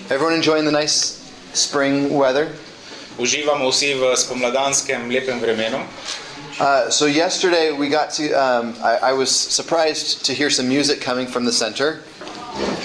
Everyone enjoying the nice spring weather? Uživamo vsi v spomladanskem lepem vremenu. So yesterday we got to, I was surprised to hear some music coming from the center.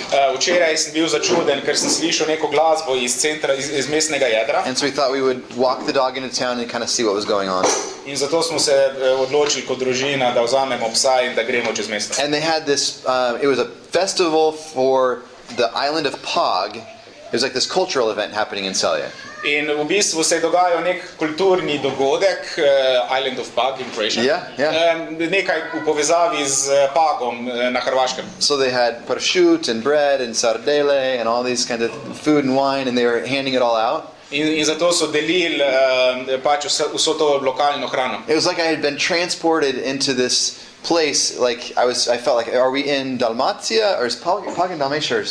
Včeraj sem bil začuden, ker sem slišal neko glasbo iz centra, iz mestnega jedra. And so we thought we would walk the dog into town and kind of see what was going on. In zato smo se odločili kot družina, da vzamemo psa in da gremo čez mesto. And they had this, it was a festival for the island of Pog. It was like this cultural event happening in Celje. In v bistvu se je dogajal nek kulturni dogodek, Island of Pag in Croatia. Nekaj v povezavi z Pagom na Hrvaškem. So they had pršut and bread and sardele and all these kind of food and wine, and they were handing it all out. In zato so delili pač vso to lokalno hrano. It was like I had been transported into this place, like I felt like, are we in Dalmatia or is Pag in Dalmatia?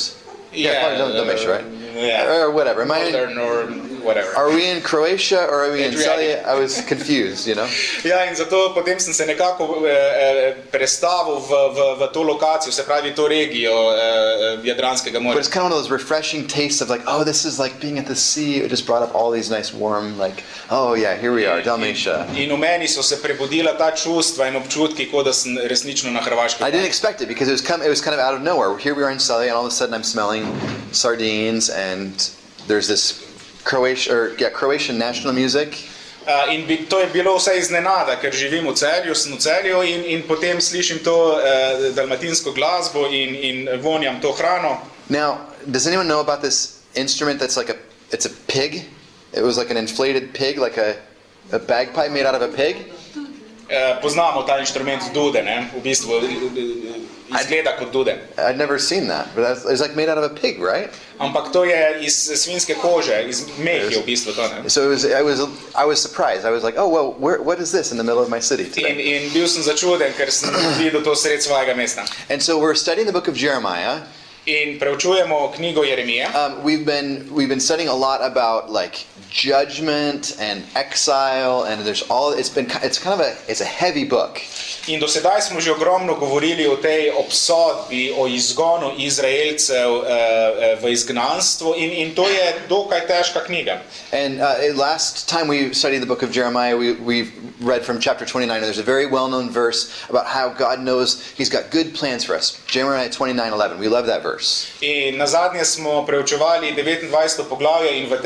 Yeah, Dalmatia, right? Yeah. Or whatever. Am I in, or whatever. Are we in Croatia or are we in Celje? I was confused, you know. Ja, in zato potem sem se nekako prestavil v to lokacijo, se pravi to regijo Jadranskega morja. But it's kind of one of those refreshing tastes of like, oh, this is like being at the sea. It just brought up all these nice warm, like, oh yeah, here we are, Dalmatia. In v meni so se prebudila ta čustva in občutki, kot da sem resnično na Hrvaškem. I didn't expect it because it was kind of out of nowhere. Here we are in Celje, and all of a sudden I'm smelling sardines, and there's this Croatian national music. In to je bilo vse iznenada, ker živim v Celju, sem v Celju in potem slišim to dalmatinsko glasbo in vonjam to hrano. Now, does anyone know about this instrument that's like it's a pig? It was like an inflated pig, like a bagpipe made out of a pig? Poznamo ta inštrument dude, ne? V bistvu izgleda kot dude. I'd never seen that, but it's like made out of a pig, right? Ampak to je iz svinjske kože, iz meh je v bistvu to, ne? So I was surprised. I was like, oh well, what is this in the middle of my city today? In bil sem začuden, ker sem videl to sredi svojega mesta. And so we're studying the book of Jeremiah. In preučujemo knjigo Jeremije. We've been studying a lot about like judgment and exile, and it's a heavy book. In do sedaj smo že ogromno govorili o tej obsodbi, o izgonu Izraelcev v izgnanstvo in to je dokaj težka knjiga. And last time we studied the book of Jeremiah, we read from chapter 29, and there's a very well-known verse about how God knows He's got good plans for us. Jeremiah 29:11. We love that verse. In nazadnje smo preučevali 29. poglavje in v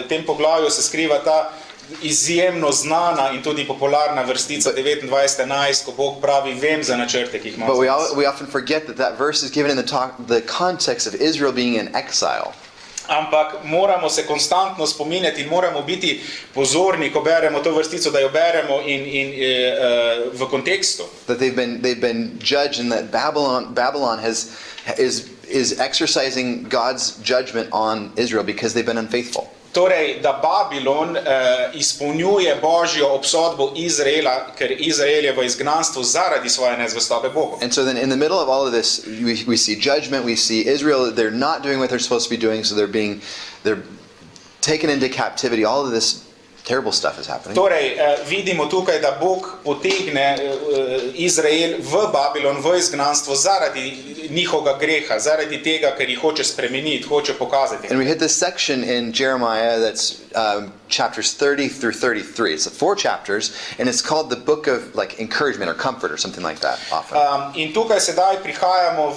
tem poglavju se skriva ta izjemno znana in tudi popularna vrstica 29:11, ko Bog pravi, vem za načrte, ki jih imam. But we often forget that verse is given in the context of Israel being in exile. Ampak moramo se konstantno spominjati in moramo biti pozorni, ko beremo to vrstico, da jo beremo in v kontekstu. That they've been judged, and that Babylon is exercising God's judgment on Israel because they've been unfaithful. Torej, da Babilon izpolnjuje Božjo obsodbo Izraela, ker Izrael je v izgnanstvu zaradi svoje nezvestobe Bogu. And so then in the middle of all of this, we see judgment, we see Israel, they're not doing what they're supposed to be doing, so they're taken into captivity. All of this terrible stuff is happening. Torej, vidimo tukaj, da Bog potegne Izrael v Babilon, v izgnanstvo zaradi njihovega greha, zaradi tega, ker jih hoče spremeniti, hoče pokazati. And we hit this section in Jeremiah that's chapters 30 through 33. It's 4 chapters, and it's called the book of like encouragement or comfort or something like that often. In tukaj sedaj prihajamo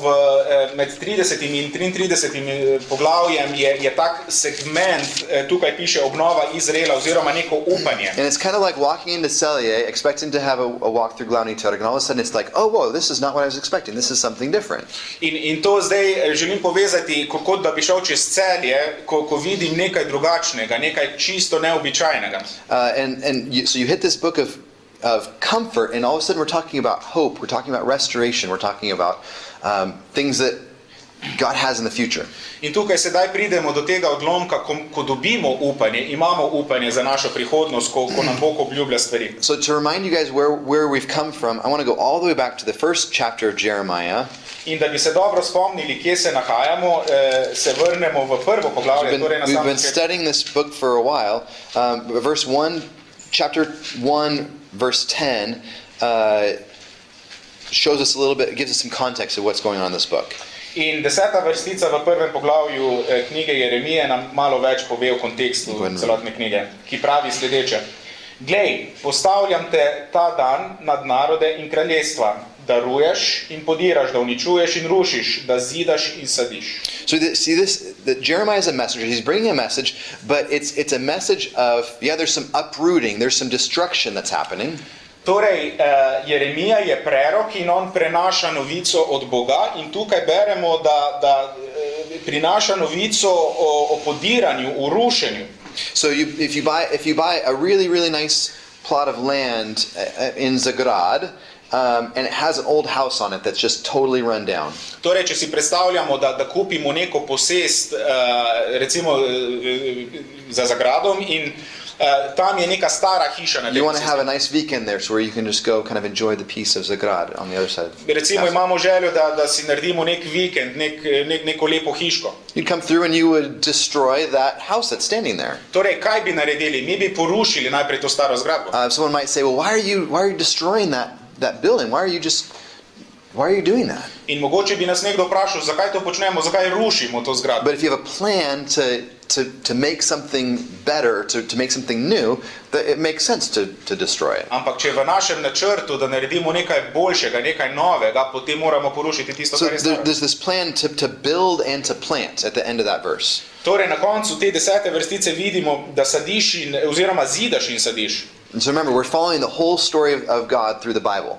med 30 in 33 poglavjem je tak segment, tukaj piše obnova Izraela oziroma neko upanje. And it's kind of like walking into Celje, expecting to have a walk through Glavni trg, and all of a sudden it's like, oh, whoa, this is not what I was expecting. This is something different. In to zdaj želim povezati, kot da bi šel čez Celje, ko vidim nekaj drugačnega, nekaj čisto neobičajnega. So you hit this book of comfort, and all of a sudden we're talking about hope, we're talking about restoration, we're talking about things that God has in the future. In tukaj sedaj pridemo do tega odlomka, ko dobimo upanje, imamo upanje za našo prihodnost, ko nam Bog obljublja stvari. So to remind you guys where we've come from, I want to go all the way back to the first chapter of Jeremiah. In da bi se dobro spomnili, kje se nahajamo, se vrnemo v prvo poglavje, torej na We've samem been studying this book for a while. Chapter 1, verse 10 shows us a little bit, gives us some context of what's going on in this book. In 10. vrstica v prvem poglavju knjige Jeremije nam malo več pove o kontekstu celotne knjige, ki pravi sledeče. Glej, postavljam te ta dan nad narode in kraljestva, daruješ in podiraš, da uničuješ in rušiš, da zidaš in sadiš. So see this, that Jeremiah is a messenger. He's bringing a message, but it's a message of, there's some uprooting, there's some destruction that's happening. Torej, Jeremija je prerok in on prenaša novico od Boga in tukaj beremo, da prinaša novico o podiranju, o rušenju. So if you buy a really nice plot of land in Zagrad, and it has an old house on it that's just totally run down. Torej, če si predstavljamo, da kupimo neko posest, recimo za Zagradom in tam je neka stara hiša na tem. You want to have a nice weekend there, so where you can just go kind of enjoy the peace of Zagrad on the other side. Recimo imamo željo, da si naredimo nek vikend, neko lepo hiško. You'd come through and you would destroy that house that's standing there. Torej, kaj bi naredili? Mi bi porušili najprej to staro zgradbo. Someone might say, well, why are you destroying that building? Why are you doing that? In mogoče bi nas nekdo vprašal, zakaj to počnemo, zakaj rušimo to zgradbo. But if you have a plan to make something better, to make something new, that it makes sense to destroy it. Ampak če v našem načrtu, da naredimo nekaj boljšega, nekaj novega, potem moramo porušiti tisto, kar je staro. So there's this plan to build and to plant at the end of that verse. Torej, na koncu te 10. vrstice vidimo, da sadiš oziroma zidaš in sadiš. And so remember, we're following the whole story of God through the Bible.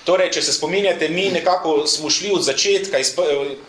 Torej, če se spominjate, mi nekako smo šli od začetka,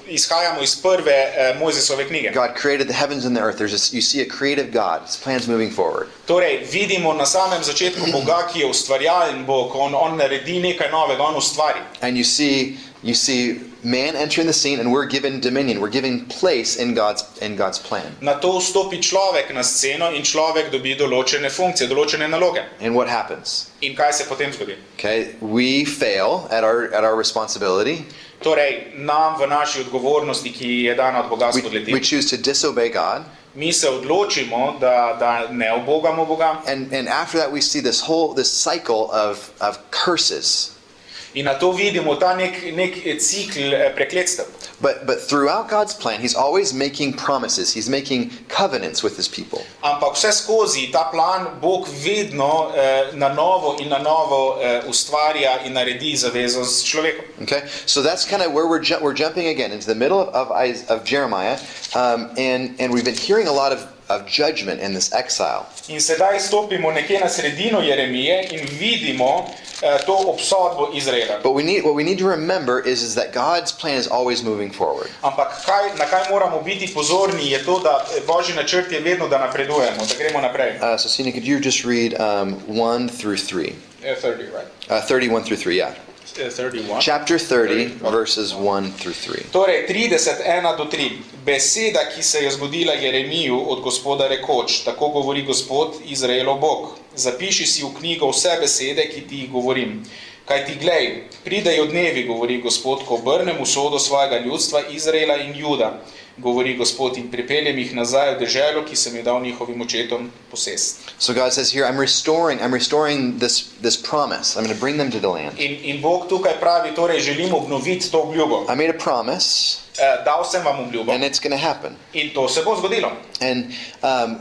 izhajamo iz prve Mojzesove knjige. God created the heavens and the earth. You see a creative God. His plan's moving forward. Torej, vidimo na samem začetku Boga, ki je ustvarjalen Bog, on naredi nekaj novega, on ustvari. And you see man entering the scene, and we're given dominion. We're given place in God's plan. Na to vstopi človek na sceno in človek dobi določene funkcije, določene naloge. And what happens? In kaj se potem zgodi? Okay, we fail at our responsibility. Torej, nam v naši odgovornosti, ki je dana od Boga, spodleti. We choose to disobey God. Mi se odločimo, da ne ubogamo Boga. And after that we see this cycle of curses. In na to vidimo ta nek cikl prekletstev. But throughout God's plan, He's always making promises. He's making covenants with His people. Ampak vse skozi ta plan Bog vedno na novo in na novo ustvarja in naredi zavezo s človekom. Okay, so that's kind of where we're jumping again into the middle of Jeremiah, and we've been hearing a lot of judgment in this exile. In sedaj stopimo nekje na sredino Jeremije in vidimo to obsodbo Izraela. But what we need to remember is that God's plan is always moving forward. Ampak na kaj moramo biti pozorni je to, da Božji načrt je vedno, da napredujemo, da gremo naprej. So Sina, could you just read 1 through 3? 30, right? 31 through 3, yeah. 31. Chapter 30, verses 1 through 3. Torej, 30, 1-3. Beseda, ki se je zgodila Jeremiju od Gospoda rekoč, tako govori Gospod, Izraelov Bog. Zapiši si v knjigo vse besede, ki ti jih govorim. Kaj ti glej, pridejo dnevi, govori Gospod, ko obrnem usodo svojega ljudstva, Izraela in Juda, govori Gospod, in pripeljem jih nazaj v deželo, ki sem jo dal njihovim očetom posest. So God says here, I'm restoring this promise. I'm going to bring them to the land. In Bog tukaj pravi, torej želim obnoviti to obljubo. I made a promise. Dal sem vam obljubo. And it's going to happen. In to se bo zgodilo. And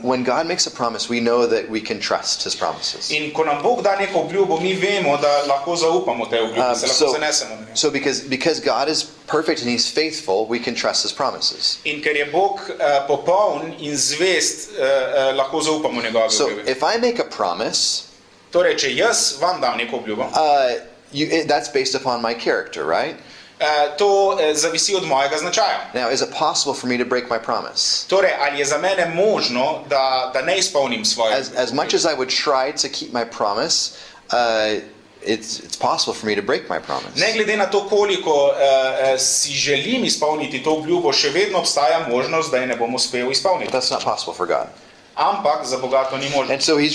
when God makes a promise, we know that we can trust His promises. In ko nam Bog da neko obljubo, mi vemo, da lahko zaupamo te obljubi, se lahko zanesemo na njo. So because God is perfect and He's faithful, we can trust His promises. In ker je Bog popoln in zvest, lahko zaupamo njegove obljubi. So if I make a promise, torej, če jaz vam dam neko obljubo, that's based upon my character, right? To zavisi od mojega značaja. Now, is it possible for me to break my promise? Torej, ali je za mene možno, da ne izpolnim svoje? As much as I would try to keep my promise, it's possible for me to break my promise. Ne glede na to, koliko si želim izpolniti to obljubo, še vedno obstaja možnost, da je ne bom uspel izpolniti. But that's not possible for God. Ampak za Boga to ni možno. And so he's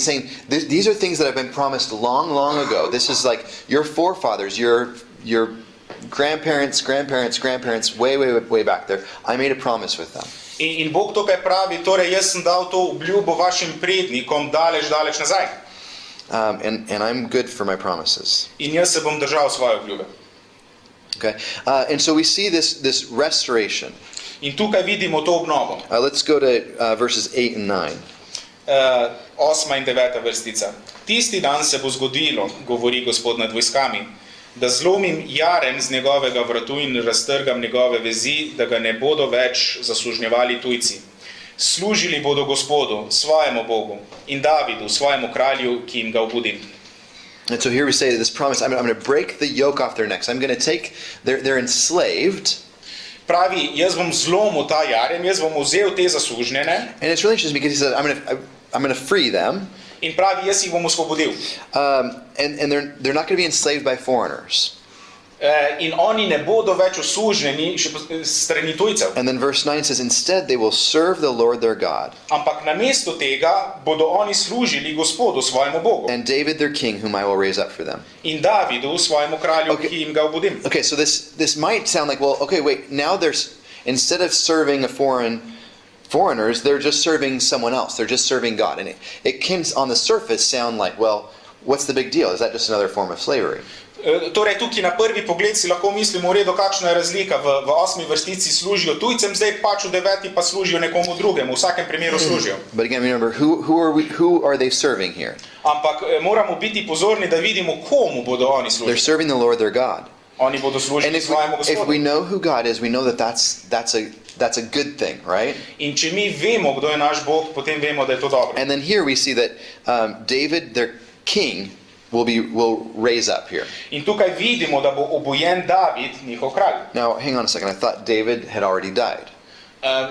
saying, these are things that have been promised long ago. This is like your forefathers, your grandparents, way back there. I made a promise with them. In Bog tukaj pravi, torej jaz sem dal to obljubo vašim prednikom daleč nazaj. And I'm good for my promises. In jaz se bom držal svoje obljube. Okay, and so we see this restoration. In tukaj vidimo to obnovo. Let's go to verses 8 and 9. 8. in 9. vrstica. Tisti dan se bo zgodilo, govori Gospod nad vojskami, da zlomim jaren z njegovega vratu in raztrgam njegove vezi, da ga ne bodo več zasužnjevali tujci. Služili bodo Gospodu, svojemu Bogu, in Davidu, svojemu kralju, ki jim ga obudim. And so here we say this promise, I'm going to break the yoke off their necks. I'm going to take, they're enslaved. Pravi, jaz bom zlomil ta jaren, jaz bom vzel te zasužnjene. And it's really interesting because he says, I'm going to free them. In pravi, jaz jih bom osvobodil. And they're not going to be enslaved by foreigners. In oni ne bodo več osužnjeni strani tujcev. And then verse 9 says, instead they will serve the Lord their God. Ampak namesto tega bodo oni služili Gospodu, svojemu Bogu. And David their king, whom I will raise up for them. In Davidu, svojemu kralju, ki jim ga obudim. Okay, so this might sound like, well, okay, wait, now there's, instead of serving foreigners, they're just serving someone else. They're just serving God. And it can, on the surface, sound like, well, what's the big deal? Is that just another form of slavery? Torej, tukaj na prvi pogled si lahko mislimo, v redu, kakšna je razlika. V 8. vrstici služijo tujcem, zdaj pač v 9. pa služijo nekomu drugemu. V vsakem primeru služijo. But again, remember, who are they serving here? Ampak moramo biti pozorni, da vidimo, komu bodo oni They're služili. serving the Lord their God. Oni bodo And služili svojemu if we Gospodu. know who God is, we know that that's a good thing, right? In če mi vemo, kdo je naš Bog, potem vemo, da je to dobro. And then here we see that David, their king, will raise up here. In tukaj vidimo, da bo obojen David, njihov kralj. Now, hang on a second. I thought David had already died.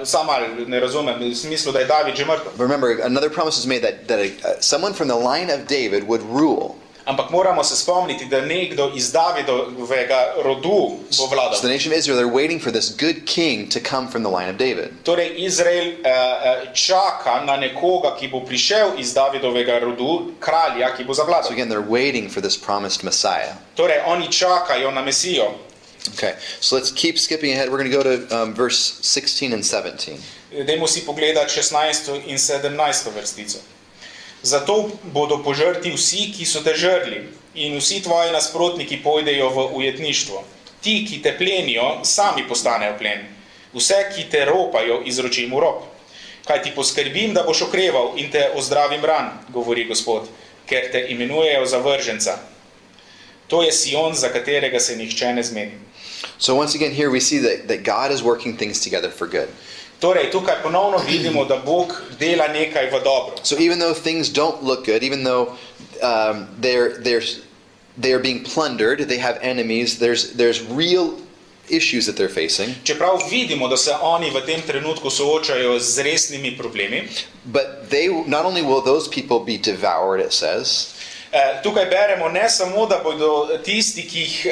Sam ali ne razumem, v smislu, da je David že mrtev. But remember, another promise was made that someone from the line of David would rule. Ampak moramo se spomniti, da nekdo iz Davidovega rodu bo vladal. So the nation of Israel, they're waiting for this good king to come from the line of David. Torej, Izrael čaka na nekoga, ki bo prišel iz Davidovega rodu, kralja, ki bo So zavladal. again, they're waiting for this promised Messiah. Torej, oni čakajo na Mesijo. Okay, so let's keep skipping ahead. We're going to go to verse 16 and 17. Dajmo si pogledati 16. in 17. vrstico. Zato bodo požrti vsi, ki so te žrli, in vsi tvoji nasprotniki pojdejo v ujetništvo. Ti, ki te plenijo, sami postanejo plen. Vse, ki te ropajo, izročim v rob. Kaj ti poskrbim, da boš okreval in te ozdravim ran, govori Gospod, ker te imenujejo zavrženca. To je Sion, za katerega se nihče ne zmeni. So once again, here we see that God is working things together for good. Torej, tukaj ponovno vidimo, da Bog dela nekaj v dobro. So even though things don't look good, even though they are being plundered, they have enemies, there's real issues that they're facing. Čeprav vidimo, da se oni v tem trenutku soočajo z resnimi problemi, But not only will those people be devoured, it says, tukaj beremo ne samo, da bodo tisti, ki jih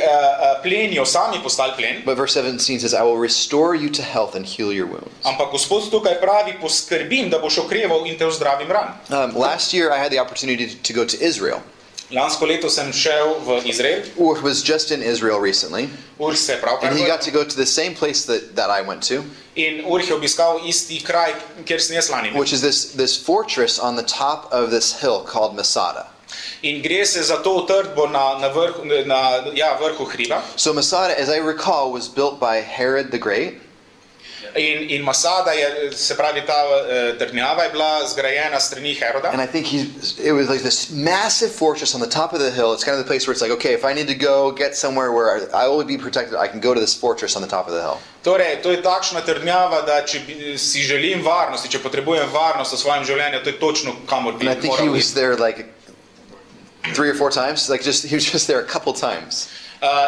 plenijo, sami postali plen, but verse 17 says, I will restore you to health and heal your wounds. ampak Gospod tukaj pravi, poskrbim, da boš okreval in te ozdravim ran. Last year I had the opportunity to go to Israel. Lansko leto sem šel v Izrael, Ur was just in Israel recently, Ur se pravkar and he got vrnil, to go to the same place that I went to, in Ur je obiskal isti kraj, kjer sem jaz lani bil. which is this fortress on the top of this hill called Masada. In gre se za to utrdbo na vrhu hriba. So Masada, as I recall, was built by Herod the Great. In Masada je, se pravi, ta trdnjava je bila zgrajena strani Heroda. And I think it was like this massive fortress on the top of the hill. It's kind of the place where it's like, okay, if I need to go get somewhere where I will be protected, I can go to this fortress on the top of the hill. Torej, to je takšna trdnjava, da če si želim varnosti, če potrebujem varnost v svojem življenju, to je točno kamor bi And I think he moral was iti. there like 3 or 4 times. He was just there a couple times.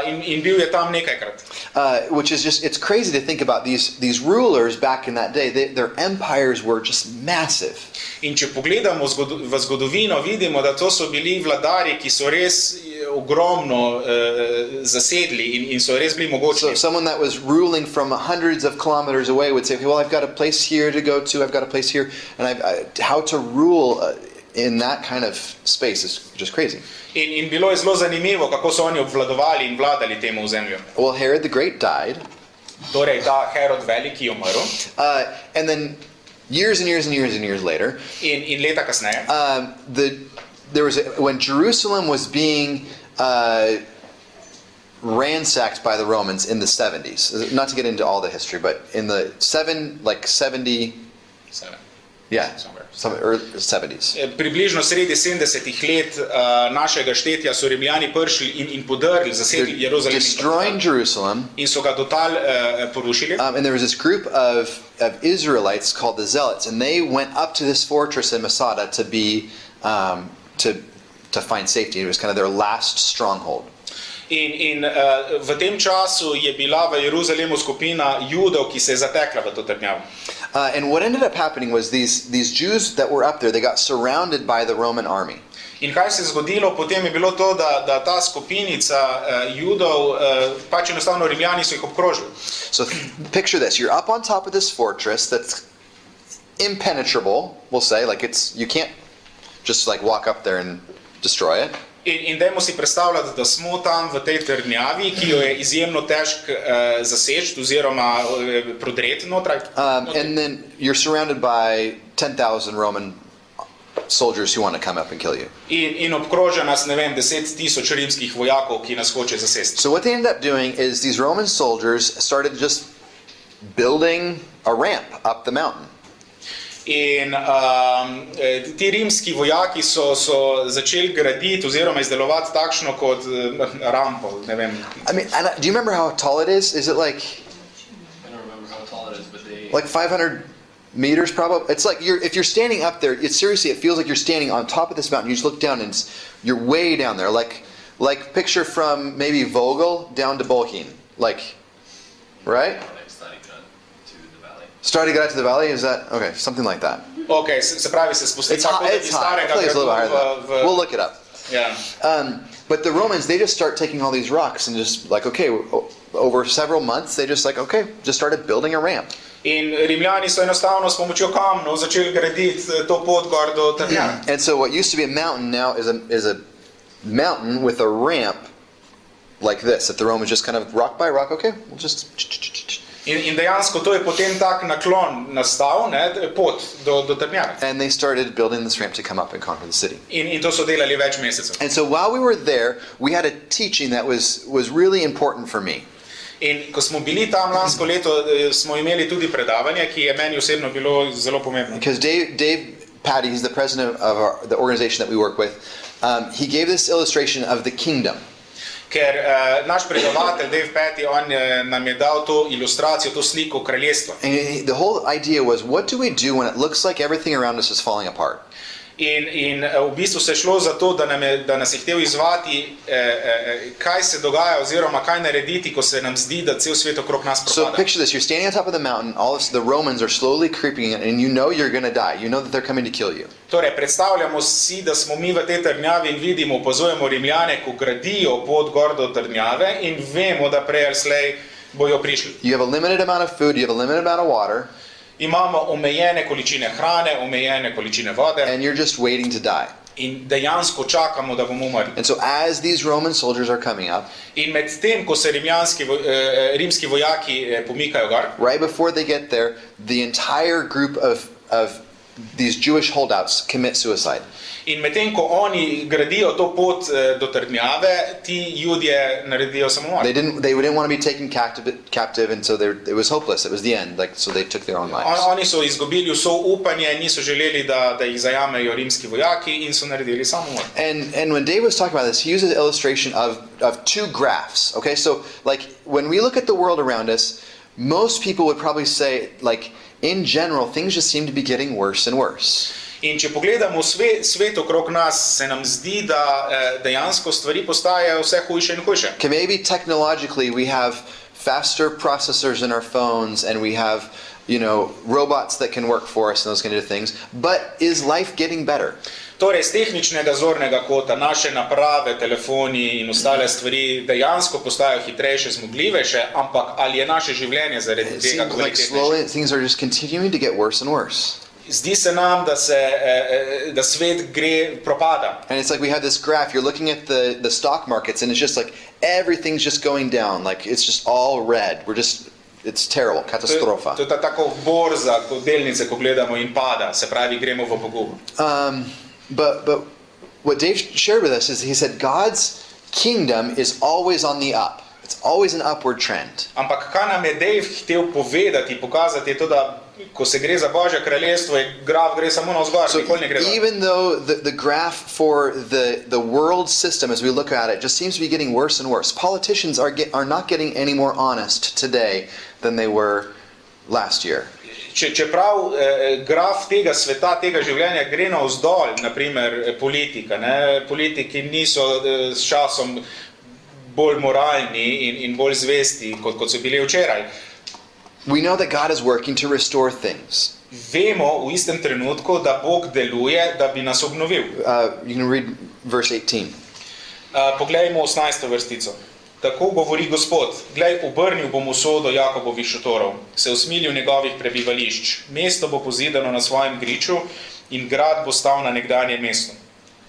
In bil je tam nekajkrat. Which is just, it's crazy to think about these rulers back in that day. Their empires were just massive. In če pogledamo v zgodovino, vidimo, da to so bili vladarji, ki so res ogromno zasedli in so res bili So mogočni. someone that was ruling from hundreds of kilometers away would say, okay, well, I've got a place here to go to, I've got a place here, and how to rule in that kind of space is just crazy. In bilo je zelo zanimivo, kako so oni obvladovali in vladali temu ozemlju. Well, Herod the Great died, Torej, ta Herod Veliki je umrl and then years and years and years and years later, in leta kasneje, when Jerusalem was being ransacked by the Romans in the 70s. Not to get into all the history, but in the 70, yeah, some early 70s. Približno sredi 70-ih let našega štetja so Rimljani prišli in podrli, zasedli Jeruzalem Destroying Jerusalem. In so ga total porušili. And there was this group of Israelites called the Zealots, and they went up to this fortress in Masada to be to find safety. It was kind of their last stronghold. In v tem času je bila v Jeruzalemu skupina Judov, ki se je zatekla v to trdnjavo. And what ended up happening was these Jews that were up there, they got surrounded by the Roman army. In kaj se je zgodilo? Potem je bilo to, da ta skupinica Judov, pač enostavno Rimljani so jih obkrožili. So picture this, you're up on top of this fortress that's impenetrable, we'll say, like you can't just like walk up there and destroy it. In dajmo si predstavljati, da smo tam v tej trdnjavi, ki jo je izjemno težko zaseči oziroma prodreti notraj. And then you're surrounded by 10,000 Roman soldiers who want to come up and kill you. In obkroža nas, ne vem, 10,000 rimskih vojakov, ki nas hoče zasesti. So what they ended up doing is these Roman soldiers started just building a ramp up the mountain. In ti rimski vojaki so začeli graditi oziroma izdelovati takšno kot rampo, ne vem. I mean, do you remember how tall it is? Is it like? I don't remember how tall it is, but they... Like 500 meters probably? It's like if you're standing up there, it feels like you're standing on top of this mountain. You just look down and you're way down there. Like picture from maybe Vogel down to Bolkin. Like, right? Starting out to the valley, is that okay? Something like that. Okay, se pravi se spusti tako It's high. I think it's a little higher than that. We'll look it up. Yeah. But the Romans, they just start taking all these rocks and just like, okay, over several months, they just like, okay, just started building a ramp. In Rimljani so enostavno s pomočjo kamnov začeli graditi to pot gor do trdnjave. And so what used to be a mountain now is a mountain with a ramp like this. That the Romans just kind of rock by rock, okay, we'll just. In dejansko to je potem tak naklon nastal, ne, pot do trdnjave. And they started building this ramp to come up and conquer the city. In to so delali več mesecev. And so while we were there, we had a teaching that was really important for me. In ko smo bili tam lansko leto, smo imeli tudi predavanje, ki je meni osebno bilo zelo pomembno. Because Dave Patty, he's the president of the organization that we work with, he gave this illustration of the kingdom. Ker naš predavatelj Dave Patty, on nam je dal to ilustracijo, to sliko kraljestva. And the whole idea was, what do we do when it looks like everything around us is falling apart? In v bistvu se je šlo za to, da nas je hotel izzvati, kaj se dogaja oziroma kaj narediti, ko se nam zdi, da cel svet okrog nas propada. So picture this, you're standing on top of the mountain, all of the Romans are slowly creeping in, and you know you're going to die. You know that they're coming to kill you. Torej, predstavljamo si, da smo mi v tej trdnjavi in vidimo, opazujemo Rimljane, ko gradijo pot gor do trdnjave in vemo, da prej ali slej bojo prišli. You have a limited amount of food, you have a limited amount of water. Imamo omejene količine hrane, omejene količine vode. And you're just waiting to die. In dejansko čakamo, da bomo umrli. And so as these Roman soldiers are coming up, in med tem, ko se rimski vojaki pomikajo gor, right before they get there, the entire group of these Jewish holdouts commit suicide. In medtem ko oni gradijo to pot do trdnjave, ti Judje naredijo samomor. They didn't want to be taken captive, and so it was hopeless. It was the end. So they took their own lives. Oni so izgubili vso upanje, niso želeli, da jih zajamejo rimski vojaki in so naredili samomor. And when Dave was talking about this, he used an illustration of two graphs. Okay, so like when we look at the world around us, most people would probably say, like, in general, things just seem to be getting worse and worse. In če pogledamo svet okrog nas, se nam zdi, da dejansko stvari postajajo vse hujše in hujše. Okay, maybe technologically we have faster processors in our phones and we have, robots that can work for us and those kind of things. But is life getting better? Torej, z tehničnega zornega kota naše naprave, telefoni in ostale stvari dejansko postajajo hitrejše, zmogljivejše, ampak ali je naše življenje zaradi tega kvalitetnejše? Like slowly things are just continuing to get worse and worse. Zdi se nam, da svet propada. And it's like we have this graph, you're looking at the stock markets and it's just like everything's just going down, like it's just all red. It's terrible, katastrofa. To je tako borza, ko delnice, ko gledamo in pada, se pravi, gremo v pogubo. But what Dave shared with us is he said God's kingdom is always on the up. It's always an upward trend. Ampak kaj nam je Dave htel povedati, pokazati je to, da ko se gre za Božje kraljestvo, graf gre samo navzgor, nikoli ne gre dol. Even though the graph for the world system, as we look at it, just seems to be getting worse and worse. Politicians are not getting any more honest today than they were last year. Čeprav graf tega sveta, tega življenja gre navzdol, naprimer politika, ne? Politiki niso s časom bolj moralni in bolj zvesti, kot so bili včeraj. We know that God is working to restore things. Vemo v istem trenutku, da Bog deluje, da bi nas obnovil. You can read verse 18. Poglejmo 18. vrstico. Tako govori Gospod, glej, obrnil bom usodo Jakobovih šotorov, se usmilil njegovih prebivališč. Mesto bo pozidano na svojem griču in grad bo stal na nekdanjem mestu.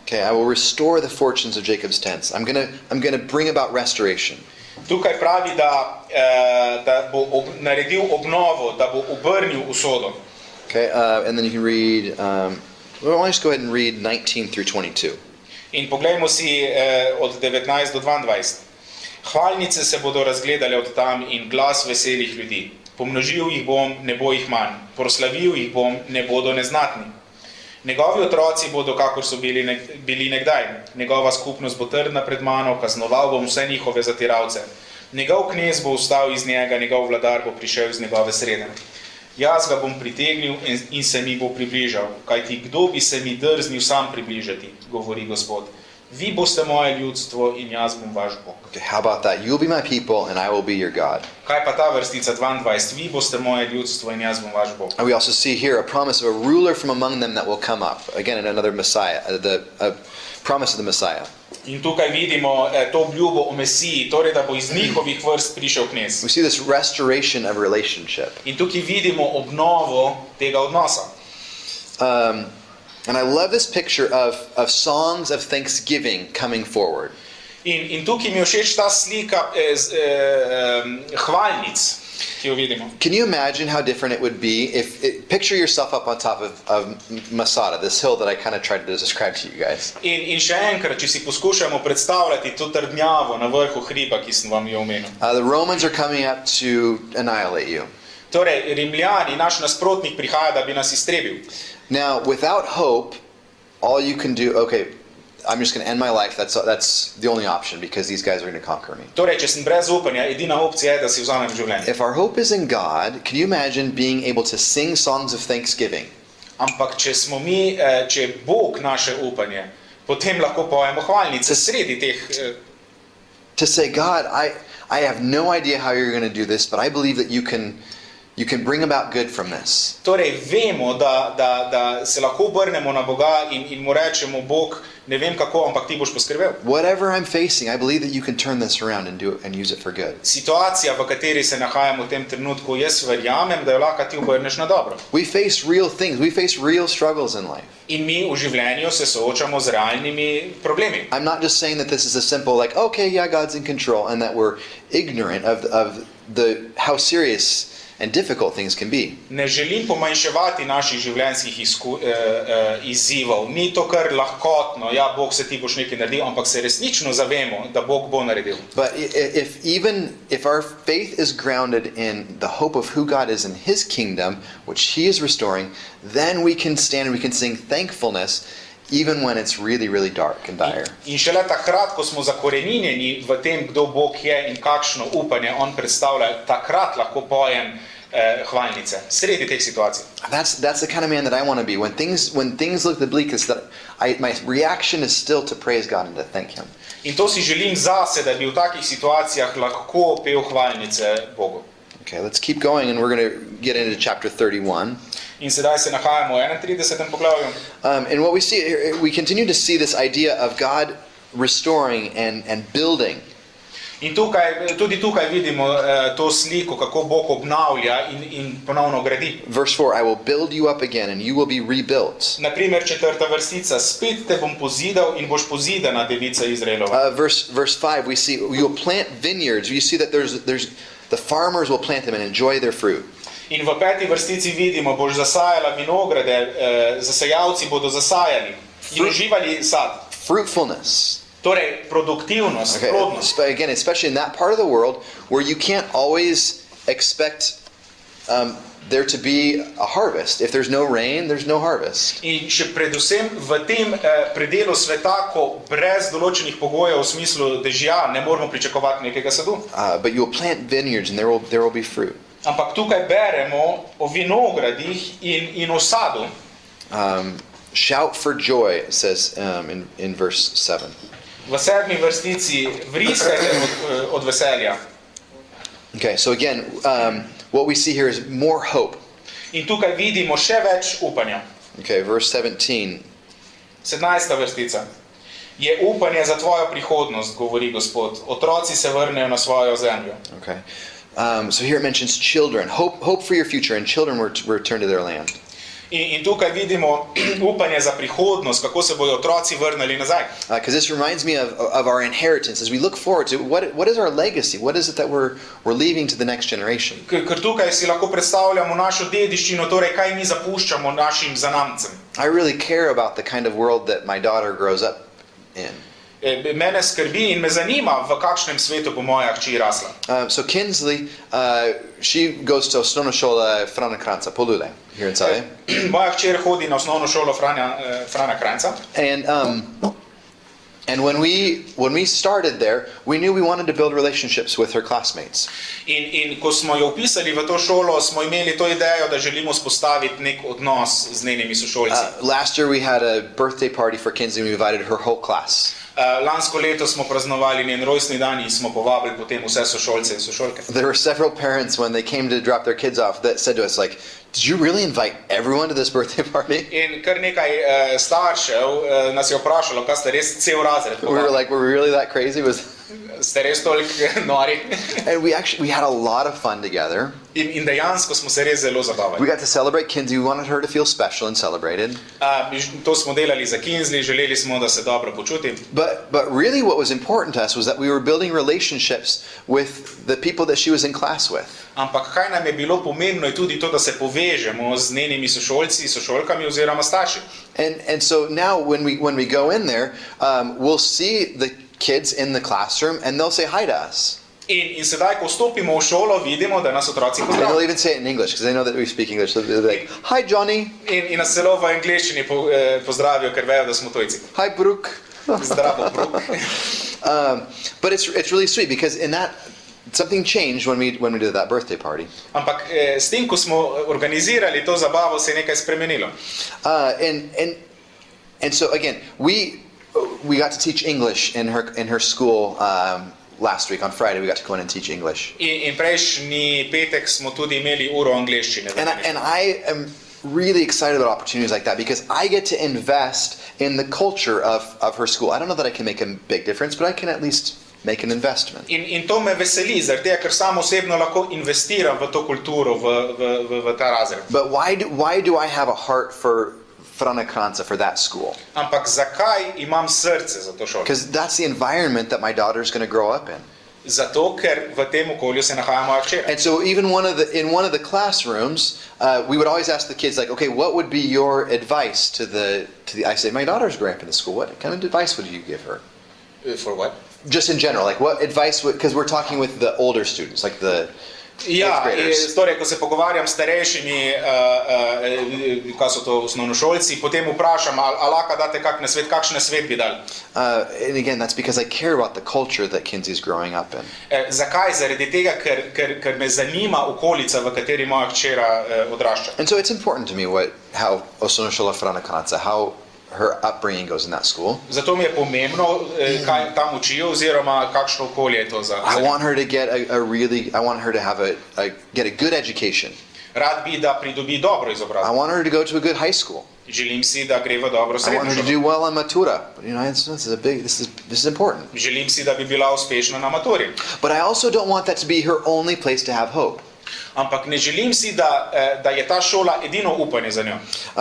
Okay, I will restore the fortunes of Jacob's tents. I'm going to bring about restoration. Tukaj pravi, da bo naredil obnovo, da bo obrnil usodo. Okay, and then you can read, well, why don't you just go ahead and read 19 through 22. In poglejmo si od 19 do 22. Hvalnice se bodo razgledale od tam in glas veselih ljudi. Pomnožil jih bom, ne bo jih manj. Proslavil jih bom, ne bodo neznatni. Njegovi otroci bodo, kakor so bili nekdaj. Njegova skupnost bo trdna pred mano, kaznoval bom vse njihove zatiralce. Njegov knez bo vstal iz njega, njegov vladar bo prišel iz njegove srede. Jaz ga bom pritegnil in se mi bo približal. Kajti kdo bi se mi drznil sam približati, govori Gospod. Vi boste moje ljudstvo in jaz bom vaš Bog. Okay, how about that? You'll be my people and I will be your God. Kaj pa ta vrstica 22? Vi boste moje ljudstvo in jaz bom vaš Bog. And we also see here a promise of a ruler from among them that will come up. Again, another Messiah, the promise of the Messiah. In tukaj vidimo to obljubo o Mesiji, torej da bo iz njihovih vrst prišel knez. We see this restoration of relationship. In tukaj vidimo obnovo tega odnosa. And I love this picture of songs of thanksgiving coming forward. In tukaj mi je všeč ta slika hvalnic, ki jo vidimo. Can you imagine how different it would be if picture yourself up on top of Masada, this hill that I kind of tried to describe to you guys. In še enkrat, če si poskušamo predstavljati to trdnjavo na vrhu hriba, ki sem vam jo omenil. The Romans are coming up to annihilate you. Torej, Rimljani, naš nasprotnik prihaja, da bi nas iztrebil. Now, without hope, all you can do, okay, I'm just going to end my life. That's the only option because these guys are going to conquer me. Torej, če sem brez upanja, edina opcija je, da si vzamem življenje. If our hope is in God, can you imagine being able to sing songs of thanksgiving? Ampak če smo mi, če je Bog naše upanje, potem lahko pojemo hvalnice sredi teh. To say, God, I have no idea how you're going to do this, but I believe that you can bring about good from this. Torej, vemo, da se lahko obrnemo na Boga in mu rečemo, Bog, ne vem kako, ampak ti boš poskrbel. Whatever I'm facing, I believe that you can turn this around and use it for good. Situacija, v kateri se nahajamo v tem trenutku, jaz verjamem, da jo lahko ti obrneš na dobro. We face real things. We face real struggles in life. In mi v življenju se soočamo z realnimi problemi. I'm not just saying that this is a simple, like, okay, yeah, God's in control, and that we're ignorant of how serious and difficult things can be. Ne želim pomanjševati naših življenjskih izzivov. Ni to kar lahkotno, ja, Bog se ti boš nekaj naredil, ampak se resnično zavemo, da Bog bo naredil. But if our faith is grounded in the hope of who God is in His kingdom, which He is restoring, then we can stand and we can sing thankfulness even when it's really, really dark and dire. In šele takrat, ko smo zakoreninjeni v tem, kdo Bog je in kakšno upanje On predstavlja, takrat lahko pojem hvalnice, sredi teh situacij. That's the kind of man that I want to be. When things look the bleakest, my reaction is still to praise God and to thank Him. In to si želim zase, da bi v takih situacijah lahko pel hvalnice Bogu. Okay, let's keep going and we're going to get into chapter 31. In sedaj se nahajamo v 31. poglavju. And what we see here, we continue to see this idea of God restoring and building. In tudi tukaj vidimo to sliko, kako Bog obnavlja in ponovno gradi. Verse 4, I will build you up again and you will be rebuilt. Naprimer, 4. vrstica, spet te bom pozidal in boš pozidana, devica Izraelova. Verse 5, we see you'll plant vineyards. You see that there's the farmers will plant them and enjoy their fruit. In v 5. vrstici vidimo, boš zasajala vinograde, zasajalci bodo zasajali in uživali sad. Fruitfulness. Torej, produktivnost, Okay, plodnost. again, especially in that part of the world where you can't always expect there to be a harvest. If there's no rain, there's no harvest. In še predvsem v tem predelu sveta, ko brez določenih pogojev v smislu dežja ne moramo pričakovati nekega sadu. But you'll plant vineyards and there will be fruit. Ampak tukaj beremo o vinogradih in o sadu. Shout for joy, it says in verse 7. V 7. vrstici vriskajte od veselja. Okay, so again, what we see here is more hope. In tukaj vidimo še več upanja. Okay, verse 17. 17. vrstica. Je upanje za tvojo prihodnost, govori Gospod. Otroci se vrnejo na svojo zemljo. Okay. So here it mentions children. Hope for your future, and children will return to their land. In tukaj vidimo upanje za prihodnost, kako se bodo otroci vrnili nazaj. Because this reminds me of our inheritance as we look forward to what is our legacy? What is it that we're leaving to the next generation? Ker tukaj si lahko predstavljamo našo dediščino, torej kaj mi zapuščamo našim zanamcem. I really care about the kind of world that my daughter grows up in. Mene skrbi in me zanima, v kakšnem svetu bo moja hči rasla. So Kinsley, she goes to osnovna šola Frana Kranca, Polule, here in Save. Moja hčer hodi na osnovno šolo Frana Kranca. And when we started there, we knew we wanted to build relationships with her classmates. In ko smo jo vpisali v to šolo, smo imeli to idejo, da želimo spostaviti nek odnos z njenimi sošolci. Last year we had a birthday party for Kinsley and we invited her whole class. Lansko leto smo praznovali njen rojstni dan in smo povabili potem vse sošolce in sošolke. There were several parents when they came to drop their kids off that said to us like, "Did you really invite everyone to this birthday party?" In kar nekaj staršev nas je vprašalo, kaj ste res cel razred We were like, "Were we really that crazy?" Ste res toliko nori? And we had a lot of fun together. In dejansko smo se res zelo We zabavali. got to celebrate Kinsey. We wanted her to feel special and celebrated. To smo delali za Kinsley, želeli smo, da se dobro počuti. But really what was important to us was that we were building relationships with the people that she was in class with. Ampak kaj nam je bilo pomembno je tudi to, da se povežemo z njenimi sošolci, sošolkami oziroma starši. And so now when we go in there, we'll see the kids in the classroom and they'll say hi to us. In sedaj, ko vstopimo v šolo, vidimo, da nas otroci And they'll pozdravijo. even say it in English because they know that we speak English. So they're like, "Hi Johnny." In nas celo v angleščini pozdravijo, ker vejo, da smo tujci. "Hi Brooke." Zdravo, Bruk. But it's really sweet because in that something changed when we did that birthday party. Ampak s tem, ko smo organizirali to zabavo, se je nekaj spremenilo. And so again, we got to teach English in her school last week on Friday. We got to go in and teach English. In prejšnji petek smo tudi imeli uro angleščine. And I am really excited about opportunities like that because I get to invest in the culture of her school. I don't know that I can make a big difference, but I can at least make an investment. In to me veseli, zaradi tega, ker sam osebno lahko investiram v to kulturo, v ta razred. But why do I have a heart for Frana Kranca, for that school? Ampak zakaj imam srce za to šolo? Because that's the environment that my daughter is going to grow up in. Zato, ker v tem okolju se nahaja moja hčera. And so even in one of the classrooms, we would always ask the kids, like, okay, what would be your advice to the I say, my daughter's growing up in the school. What kind of advice would you give her? For what? Just in general, like what advice would, because we're talking with the older students, like the Ja, eighth graders. torej, ko se pogovarjam s starejšimi, kaj so to osnovnošolci, potem vprašam, ali lahko date kakšen svet bi dali. And again, that's because I care about the culture that Kinsey's growing up in. Zakaj? Zaradi tega, ker me zanima okolica, v kateri moja hčera odrašča. And so it's important to me how Osnovna šola Frana Kranca, how her upbringing goes in that school. Zato mi je pomembno, kaj tam učijo, oziroma kakšno okolje je to za I njo. want her to get I want her to have get a good education. Rad bi, da pridobi dobro I izobrazbo. want her to go to a good high school. Želim si, da gre v dobro I want srednjo her to šolo. do well on matura. This is important. Želim si, da bi bila uspešna na maturi. But I also don't want that to be her only place to have hope. Ampak ne želim si, da je ta šola edino upanje za njo.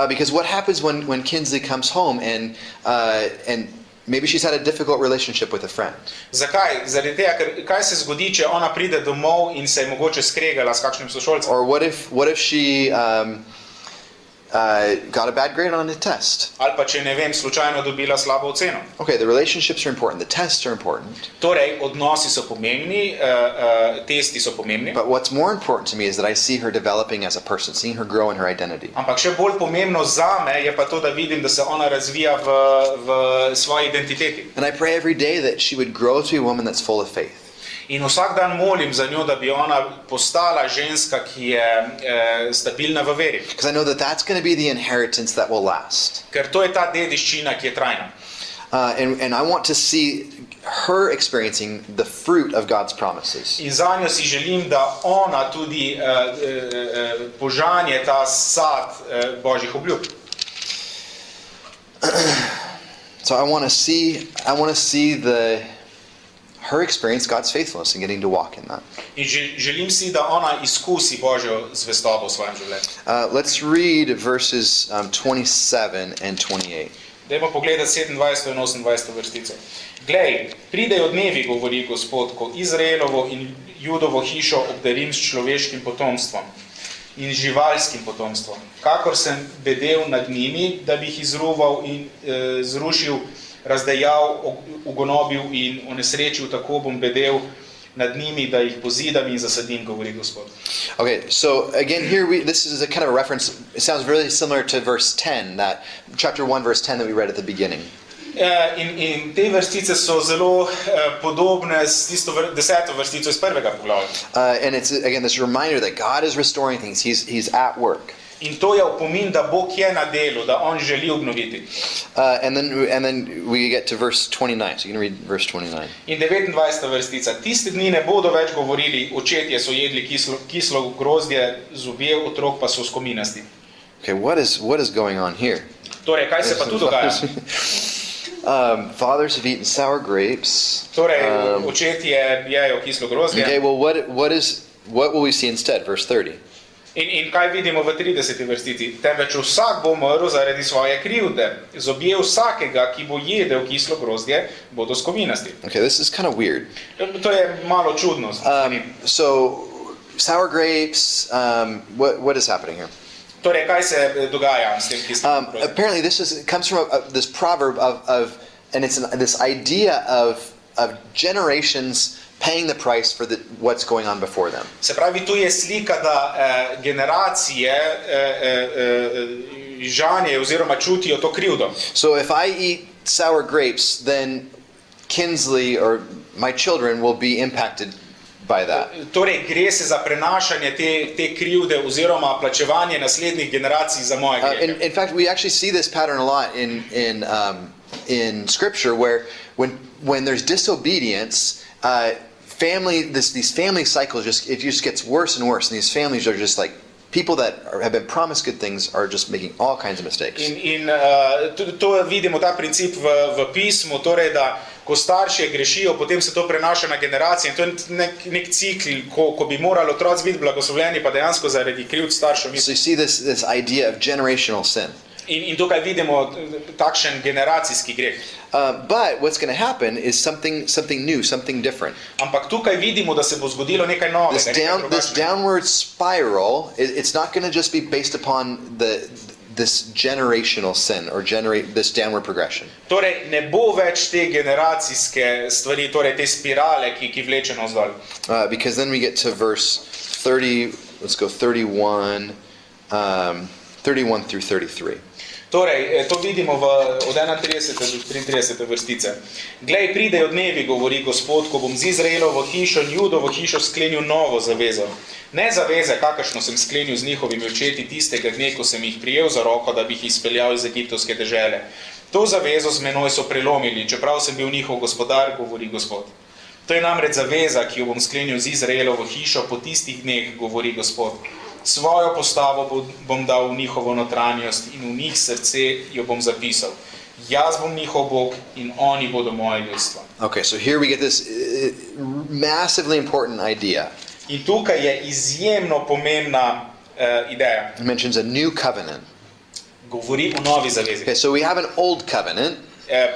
Because what happens when Kinsley comes home and maybe she's had a difficult relationship with a friend. Zakaj? Zaradi tega, ker kaj se zgodi, če ona pride domov in se je mogoče skregala s kakšnim sošolcem? Or what if she got a bad grade on a test. Ali pa če, ne vem, slučajno dobila slabo oceno. Okay, the relationships are important, the tests are important. Torej, odnosi so pomembni, testi so pomembni. But what's more important to me is that I see her developing as a person, seeing her grow in her identity. Ampak še bolj pomembno zame je pa to, da vidim, da se ona razvija v svoji identiteti. And I pray every day that she would grow to be a woman that's full of faith. In vsak dan molim za njo, da bi ona postala ženska, ki je stabilna v veri. Because I know that that's going to be the inheritance that will last. Ker to je ta dediščina, ki je trajna. And I want to see her experiencing the fruit of God's promises. In za njo si želim, da ona tudi požanje ta sad Božjih obljub. So I want to see her experience God's faithfulness and getting to walk in that. In želim si, da ona izkusi Božjo zvestobo v svojem življenju. Let's read verses 27 and 28. Dajmo pogledati 27 in 28 vrstico. Glej, pridejo dnevi, govori Gospod, ko Izraelovo in Judovo hišo obdarim s človeškim potomstvom in živalskim potomstvom. Kakor sem bedel nad njimi, da bi jih izruval in zrušil, razdejal, ugonobil in onesrečil, tako bom bedel nad njimi, da jih pozidam in zasadim, govori Gospod. Okay, so again here this is a kind of a reference. It sounds really similar to verse 10, that chapter 1 verse 10 that we read at the beginning. In te vrstice so zelo podobne s tisto 10. vrstico iz prvega poglavja. And it's again this reminder that God is restoring things. He's at work. In to je opomin, da Bog je na delu, da on želi obnoviti. And then we get to verse 29. So you can read verse 29. In 29. vrstica. Tiste dni ne bodo več govorili, očetje so jedli kislo grozdje, zobje otrok pa so skominasti. Okay, what is going on here? Torej, kaj se pa tu dogaja? Fathers have eaten sour grapes. Torej, očetje jejo kislo grozdje. Okay, well what will we see instead? Verse 30. In kaj vidimo v 30. vrstici? Temveč vsak bo umrl zaradi svoje krivde. Zobje vsakega, ki bo jedel kislo grozdje, bodo skominasti. Okay, this is kind of weird. To je malo čudno. So sour grapes, what is happening here? Torej, kaj se dogaja s tem kislim grozdjem? Apparently it comes from this proverb of and it's this idea of generations paying the price for what's going on before them. Se pravi, tu je slika, da generacije žanje oziroma čutijo to krivdo. So if I eat sour grapes, then Kinsley or my children will be impacted by that. Torej, gre se za prenašanje te krivde oziroma plačevanje naslednjih generacij za moje grehe. In fact, we actually see this pattern a lot in Scripture, where when there's disobedience, these family cycles it just gets worse and worse, and these families are just like people that have been promised good things are just making all kinds of mistakes. In to vidimo ta princip v pismu, torej da ko starši grešijo, potem se to prenaša na generacije in to je nek cikl, ko bi morali otroci biti blagoslovljeni, pa dejansko zaradi krivd staršev. So you see this idea of generational sin. In tukaj vidimo takšen generacijski greh. But what's going to happen is something new, something different. Ampak tukaj vidimo, da se bo zgodilo nekaj novega. This downward spiral, it's not going to just be based upon this generational sin or this downward progression. Torej, ne bo več te generacijske stvari, torej te spirale, ki vleče navzdol. Because then we get to verse 30, let's go 31 through 33. Torej, to vidimo od 31. do 33. vrstice. Glej, pridejo dnevi, govori Gospod, ko bom z Izraelovo hišo in Judovo hišo sklenil novo zavezo. Ne zaveze, kakršno sem sklenil z njihovimi očeti tistega dne, ko sem jih prijel za roko, da bi jih izpeljal iz egiptovske dežele. To zavezo z menoj so prelomili, čeprav sem bil njihov gospodar, govori Gospod. To je namreč zaveza, ki jo bom sklenil z Izraelovo hišo po tistih dneh, govori Gospod. Svojo postavo bom dal v njihovo notranjost in v njih srce jo bom zapisal. Jaz bom njihov Bog in oni bodo moje ljudstvo. Okay, so here we get this massively important idea. In tukaj je izjemno pomembna ideja. It mentions a new covenant. Govori o novi zavezi. Okay, so we have an old covenant.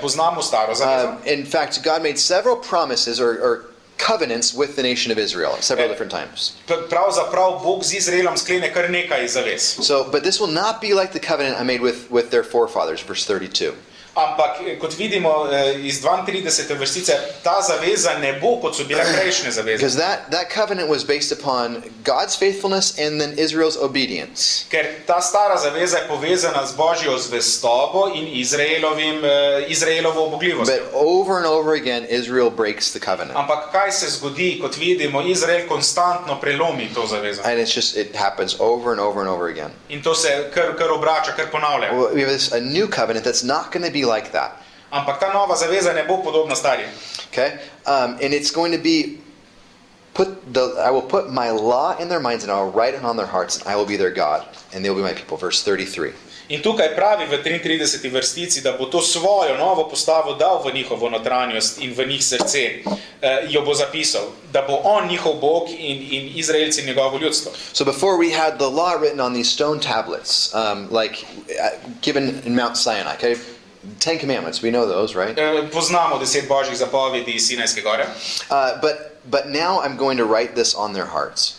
Poznamo staro zavezo. In fact, God made several promises or covenants with the nation of Israel several different times. Pravzaprav Bog z Izraelom sklene kar nekaj zavez. So, but this will not be like the covenant I made with their forefathers, verse 32. Ampak, kot vidimo iz 32. vrstice, ta zaveza ne bo, kot so bile prejšnje zaveze. Because that covenant was based upon God's faithfulness and then Israel's obedience. Ker ta stara zaveza je povezana z Božjo zvestobo in Izraelovo ubogljivostjo. But over and over again, Israel breaks the covenant. Ampak kaj se zgodi, kot vidimo, Izrael konstantno prelomi to zavezo. And it happens over and over and over again. In to se kar obrača, kar ponavlja. We have a new covenant that's not going to be like that. Ampak ta nova zaveza ne bo podobna stari. Okay? And it's going to be I will put my law in their minds and I will write it on their hearts and I will be their God and they will be my people. Verse 33. In tukaj pravi v 33. vrstici, da bo to svojo novo postavo dal v njihovo notranjost in v njih srce, jo bo zapisal, da bo on njihov Bog in Izraelci njegovo ljudstvo. So before we had the law written on these stone tablets, given in Mount Sinai, okay? 10 Commandments, we know those, right? Poznamo 10 Božjih zapovedi iz Sinajske gore. But now I'm going to write this on their hearts.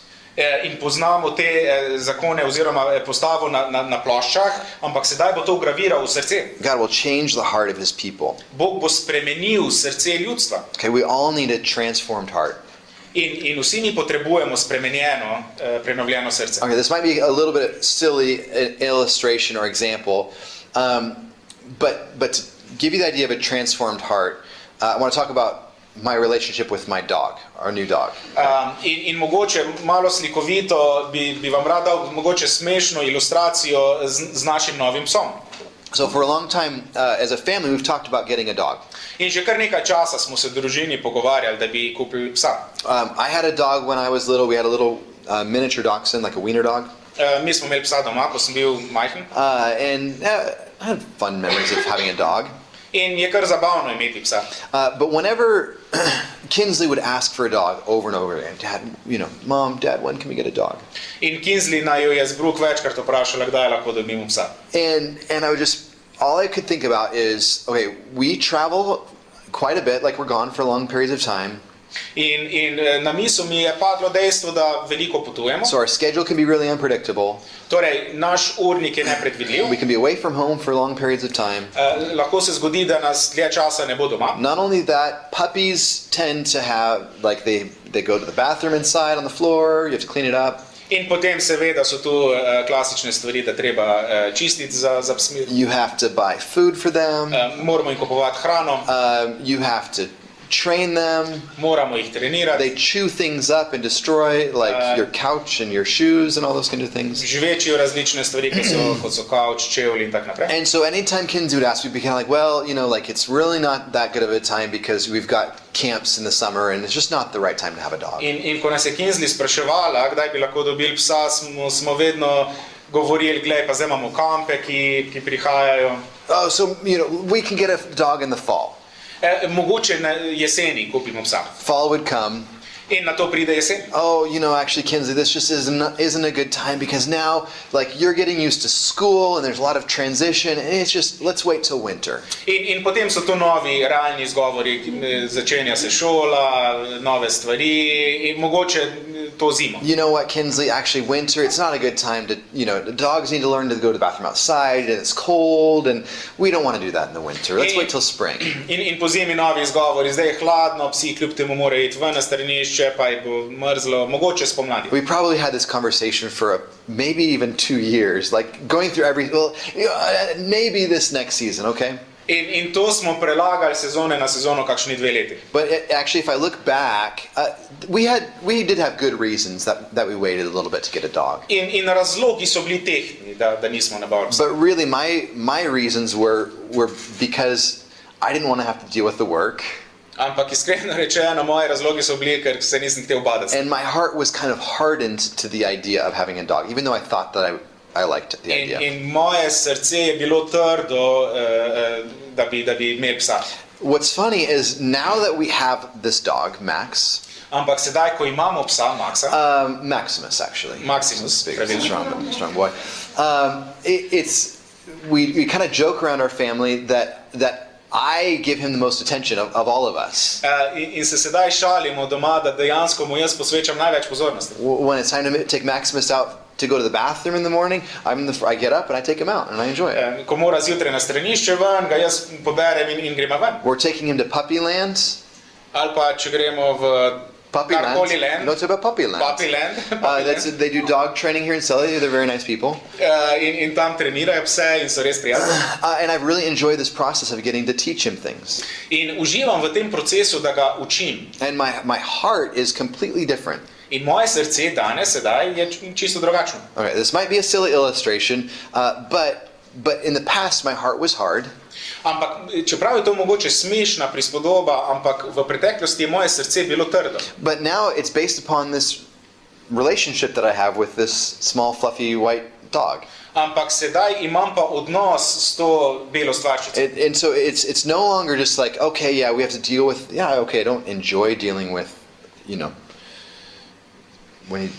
In poznamo te zakone oziroma postavo na ploščah, ampak sedaj bo to vgraviral v srce. God will change the heart of his people. Bog bo spremenil srce ljudstva. Okay, we all need a transformed heart. In vsi mi potrebujemo spremenjeno, prenovljeno srce. Okay, this might be a little bit silly illustration or example, but to give you the idea of a transformed heart, I want to talk about my relationship with my dog, our new dog. In mogoče malo slikovito bi vam rad dal mogoče smešno ilustracijo z našim novim psom. So for a long time, as a family, we've talked about getting a dog. In že kar nekaj časa smo se v družini pogovarjali, da bi kupili psa. I had a dog when I was little. We had a little miniature dachshund, like a wiener dog. Mi smo imeli psa doma, ko sem bil majhen. And I had fun memories of having a dog. In je kar zabavno imeti psa. But whenever Kinsley would ask for a dog over and over again, Dad, Mom, Dad, when can we get a dog? In Kinsley naju je Zbruk večkrat vprašala, kdaj lahko dobimo psa. And I would all I could think about is, okay, we travel quite a bit, like we're gone for long periods of time. In na misel mi je padlo dejstvo, da veliko potujemo. So our schedule can be really unpredictable. Torej, naš urnik je nepredvidljiv. We can be away from home for long periods of time. Lahko se zgodi, da nas dlje časa ne bo doma. Not only that, puppies tend to have, like they go to the bathroom inside on the floor, you have to clean it up. In potem seveda so tu klasične stvari, da treba čistiti za psmi. You have to buy food for them. Moramo jim kupovati hrano. You have to train them. Moramo jih trenirati. They chew things up and destroy, like your couch and your shoes and all those kind of things. Žvečijo različne stvari, kot so kavč, čevlji in tak naprej. And so anytime Kinsey would ask, we'd be kind of like, well, like it's really not that good of a time because we've got camps in the summer and it's just not the right time to have a dog. In ko nas je Kinsley spraševala, kdaj bi lahko dobili psa, smo vedno govorili, glej, pa zdaj imamo kampe, ki prihajajo. Oh, so, we can get a dog in the fall. Mogoče na jeseni kupimo psa. Fall would come. In na to pride jesen. Oh, actually, Kinsey, this just isn't a good time because now, like, you're getting used to school and there's a lot of transition and it's just, let's wait till winter. In potem so to novi realni izgovori, začenja se šola, nove stvari in mogoče to zimo. You know what, Kinsley, actually winter, it's not a good time to, the dogs need to learn to go to the bathroom outside and it's cold and we don't want to do that in the winter. Let's wait till spring. In po zimi novi izgovori, zdaj je hladno, psi kljub temu morajo iti ven na stranišče, pa je bo mrzlo, mogoče spomladi. We probably had this conversation for maybe even 2 years, like going through maybe this next season, okay? In to smo prelagali sezone na sezono kakšni 2 leti. But actually, if I look back, we did have good reasons that we waited a little bit to get a dog. In razlogi so bili tehtni, da nismo nabavili psa. But really, my reasons were because I didn't want to have to deal with the work. Ampak iskreno rečeno, moji razlogi so bili, ker se nisem hotel badati. And my heart was kind of hardened to the idea of having a dog, even though I thought that I liked the idea. In moje srce je bilo trdo, da bi imel psa. What's funny is now that we have this dog, Max. Ampak sedaj, ko imamo psa, Maxa. Maximus, actually. Maximus. Big, strong boy. We kind of joke around our family that I give him the most attention of all of us. In se sedaj šalimo doma, da dejansko mu jaz posvečam največ pozornosti. When it's time to take Maximus out to go to the bathroom in the morning, I get up and I take him out and I enjoy it. Ko mora zjutraj na stranišče ven, ga jaz poberem in gremo ven. We're taking him to puppy land. Ali pa če gremo v Puppy karkoli land. land. No, it's about puppy land. Puppy land. They do dog training here in Celje. They're very nice people. In tam trenirajo pse in so res prijatni. And I've really enjoyed this process of getting to teach him things. In uživam v tem procesu, da ga učim. And my heart is completely different. In moje srce danes, sedaj, je čisto drugačno. Okay, this might be a silly illustration, but in the past my heart was hard. Ampak, čeprav je to mogoče smešna prispodoba, ampak v preteklosti je moje srce bilo trdo. But now it's based upon this relationship that I have with this small fluffy white dog. Ampak sedaj imam pa odnos s to belo stvarčico. And so it's no longer just like, okay, yeah, we have to deal with, I don't enjoy dealing with, when he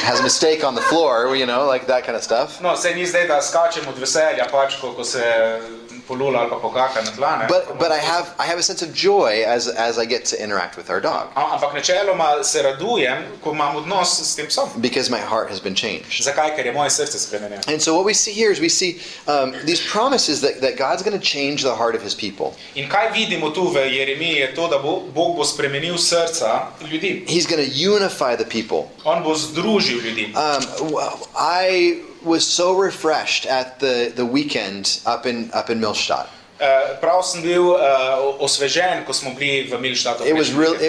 has a mistake on the floor, like that kind of stuff. No, saj ni zdaj, da skačem od veselja, pač, ko se polula ali pa pokaka na tla, ne? But I have a sense of joy as I get to interact with our dog. Ampak načeloma se radujem, ko imam odnos s tem psom. Because my heart has been changed. Zakaj? Ker je moje srce spremenjeno. And so what we see here is we see these promises that God's going to change the heart of his people. In kaj vidimo tu v Jeremiji je to, da Bog bo spremenil srca ljudi. He's going to unify the people. On bo združil ljudi. I was so refreshed at the weekend up in Millstadt. Prav sem bil osvežen, ko smo bili v Millstadtu. It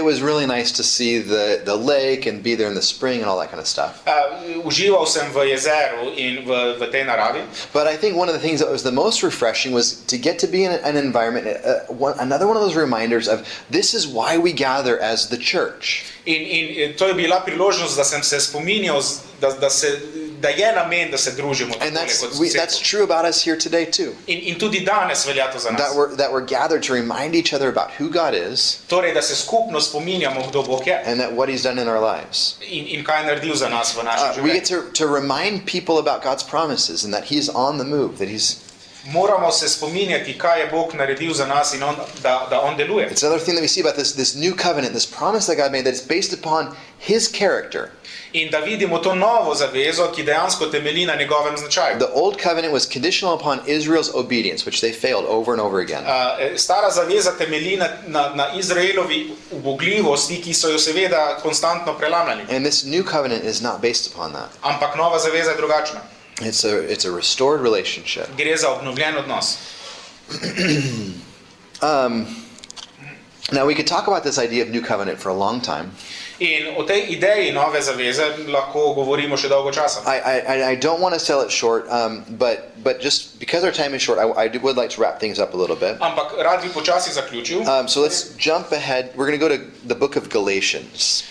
was really nice to see the lake and be there in the spring and all that kind of stuff. Užival sem v jezeru in v tej naravi. But I think one of the things that was the most refreshing was to get to be in an environment, another one of those reminders of this is why we gather as the church. In to je bila priložnost, da sem se spominjal, da je namen, da se družimo. And that's true about us here today too. In tudi danes velja to za nas. That we're gathered to remind each other about who God is. Torej, da se skupno spominjamo, kdo Bog je. And that what He's done in our lives. In kaj je naredil za nas v našem življenju. We get to remind people about God's promises and that He's on the move, that He's. Moramo se spominjati, kaj je Bog naredil za nas in da on deluje. It's another thing that we see about this new covenant, this promise that God made, that is based upon His character. In da vidimo to novo zavezo, ki dejansko temelji na njegovem značaju. The old covenant was conditional upon Israel's obedience, which they failed over and over again. Stara zaveza temelji na Izraelovi ubogljivosti, ki so jo seveda konstantno prelamljali. And this new covenant is not based upon that. Ampak nova zaveza je drugačna. It's a restored relationship. Gre za obnovljen odnos. Now we could talk about this idea of new covenant for a long time. In o tej ideji nove zaveze lahko govorimo še dolgo časa. I don't want to sell it short, but just because our time is short, I would like to wrap things up a little bit. Ampak rad bi počasi zaključil. So let's jump ahead. We're going to go to the book of Galatians.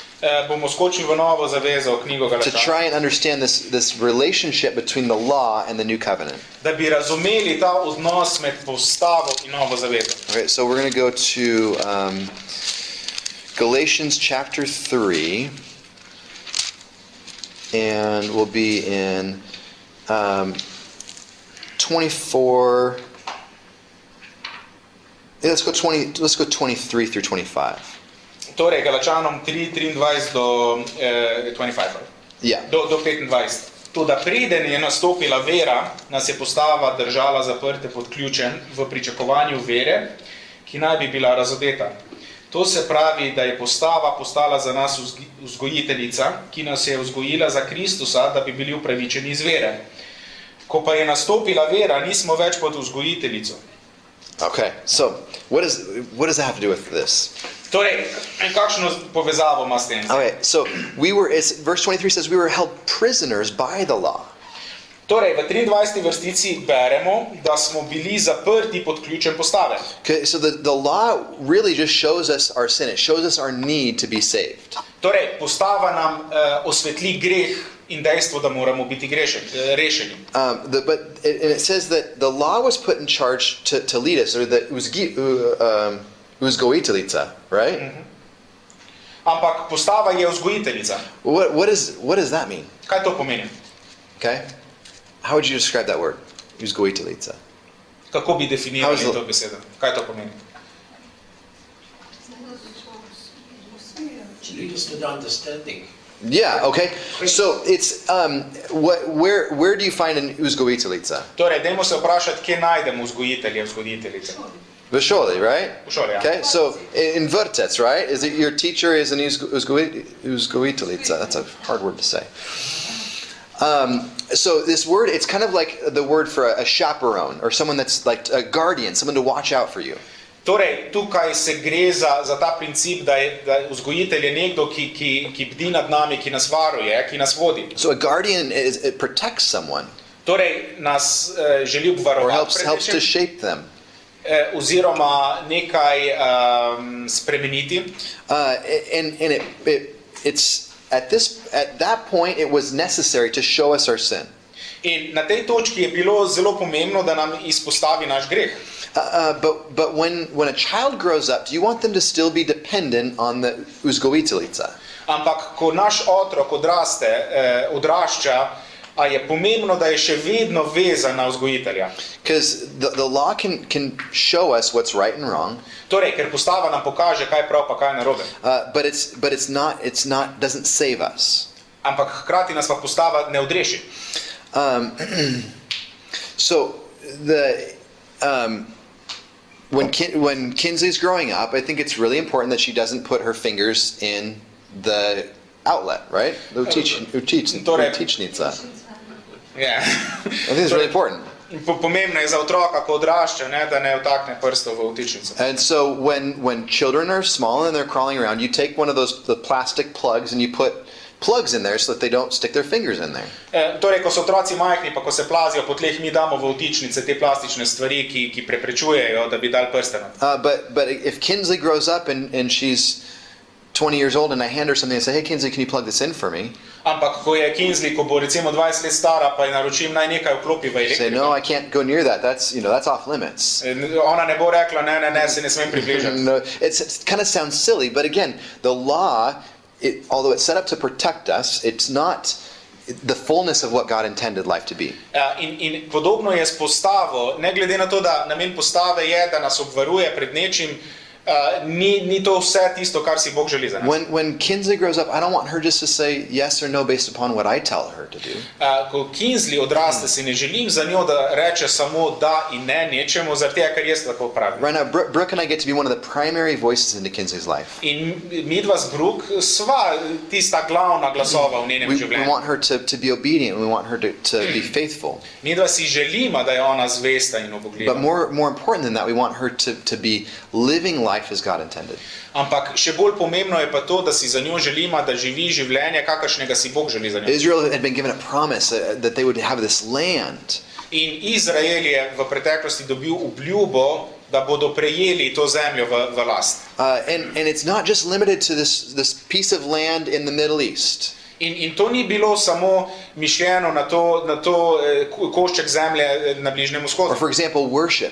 Bomo skočili v novo zavezo, knjigo To Galačanov. try and understand this relationship between the law and the new covenant. Da bi razumeli ta odnos med postavo in novo zavezo. Okay, so we're going to go to Galatians chapter 3, and we'll be in 24. Let's go 23 through 25. Torej, Galačanom 3, 23 do 25. Yeah. Do 25. Toda preden je nastopila vera, nas je postava držala zaprte pod ključem v pričakovanju vere, ki naj bi bila razodeta. To se pravi, da je postava postala za nas vzgojiteljica, ki nas je vzgojila za Kristusa, da bi bili upravičeni iz vere. Ko pa je nastopila vera, nismo več pod vzgojiteljico. Okay, so what does that have to do with this? Torej, kakšno povezavo ima s tem? Okay, so verse 23 says we were held prisoners by the law. Torej, v 23. vrstici beremo, da smo bili zaprti pod ključem postave. Okay, so the law really just shows us our sin. It shows us our need to be saved. Torej, postava nam osvetli greh in dejstvo, da moramo biti rešeni. But it says that the law was put in charge to lead us, or that uzgojiteljica, right? Mm-hmm. Ampak postava je vzgojiteljica. What does that mean? Kaj to pomeni? Okay, how would you describe that word? Uzgojiteljica. Kako bi definirali How's the- to besedo? Kaj to pomeni? Lead us to the understanding. Yeah, okay. So it's where do you find an uzgojiteljica? Torej, dajmo se vprašati, kje najdemo vzgojitelje, vzgojiteljice. V šoli, right? V šoli, ja. Okay, so in vrtec, right? Is it your teacher is an uzgojiteljica? That's a hard word to say. So this word, it's kind of like the word for a chaperone or someone that's like a guardian, someone to watch out for you. Torej, tukaj se gre za ta princip, da vzgojitelj je nekdo, ki bdi nad nami, ki nas varuje, ki nas vodi. So a guardian it protects someone Torej, nas želi or obvarovati helps to pred shape them. oziroma nekaj spremeniti. And it's at that point it was necessary to show us our sin. In na tej točki je bilo zelo pomembno, da nam izpostavi naš greh. But when a child grows up, do you want them to still be dependent on the uzgojiteljica? Ampak, ko naš otrok odrašča, a je pomembno, da je še vedno vezan na vzgojitelja. Because the law can show us what's right and wrong, Torej, ker postava nam pokaže, kaj je prav, pa kaj je narobe. but it's not doesn't save us. Ampak hkrati nas pa postava ne odreši. So when Kinsley's growing up, I think it's really important that she doesn't put her fingers in the outlet, right? Utičnica. Yeah. I think it's really important. Pomembno je za otroka, ko odrašča, ne, da ne vtakne prstov v vtičnico. And so when children are small and they're crawling around, you take one of the plastic plugs and you put plugs in there so that they don't stick their fingers in there. Torej, ko so otroci majhni, pa ko se plazijo po tleh, mi damo v vtičnice te plastične stvari, ki preprečujejo, da bi dali prste not. But if Kinsley grows up and she's 20 years old and I hand her something and say, hey Kinsley, can you plug this in for me? Ampak, ko je Kinsley, ko bo recimo 20 let stara, pa ji naročim naj nekaj vklopi v Say, elektriko. no, I can't go near that. That's off limits. Ona ne bo rekla, ne, se ne smem približati. No, it kind of sounds silly, but again, the law, although it's set up to protect us, it's not the fullness of what God intended life to be. In podobno je s postavo, ne glede na to, da namen postave je, da nas obvaruje pred nečim, ni to vse tisto, kar si Bog želi za nas. When Kinsley grows up, I don't want her just to say yes or no based upon what I tell her to do. Ko Kinsley odraste, si ne želim za njo, da reče samo da in ne nečemu, zaradi tega, ker jaz tako pravim. Right now, Brooke and I get to be one of the primary voices into Kinsley's life. In midva z Brooke sva tista glavna glasova v njenem We življenju. want her to be obedient. We want her to be faithful. Midva si želimo, da je ona zvesta in ubogljiva. But more important than that, we want her to be living life as God intended. Ampak še bolj pomembno je pa to, da si za njo želimo, da živi življenje, kakršnega si Bog želi za njo. Israel had been given a promise that they would have this land. In Izrael je v preteklosti dobil obljubo, da bodo prejeli to zemljo v last. And it's not just limited to this piece of land in the Middle East. In to ni bilo samo mišljeno na to košček zemlje na Bližnjem Or vzhodu. for example, worship.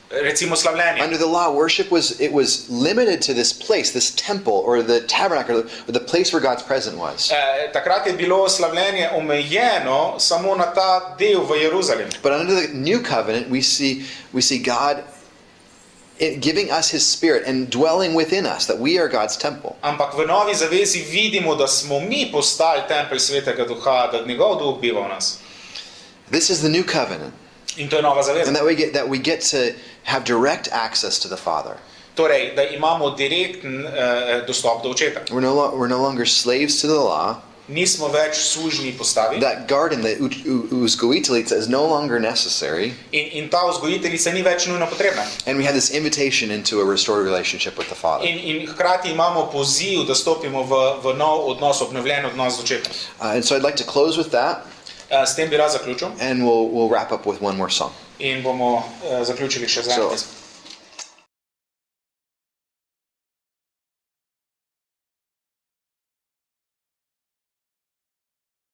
Recimo slavljenje. Under the law, worship was limited to this place, this temple or the tabernacle, or the place where God's presence was. Takrat je bilo slavljenje omejeno samo na ta del v Jeruzalem. But under the new covenant, we see God giving us His Spirit and dwelling within us, that we are God's temple. Ampak v novi zavezi vidimo, da smo mi postali tempelj Svetega Duha, da njegov duh biva v nas. This is the new covenant, In to je nova zaveza. and that we get to have direct access to the Father. Torej, da imamo direkten dostop do očeta. We're no longer slaves to the law. Nismo več sužnji postavi. That garden, the uzgojiteljica, is no longer necessary. In ta vzgojiteljica ni več nujno potrebna. And we have this invitation into a restored relationship with the Father. In hkrati imamo poziv, da stopimo v nov odnos, obnovljen odnos z očetom. And so I'd like to close with that, S tem bi rad zaključil and we'll wrap up with one more song. in bomo zaključili še z So, enim.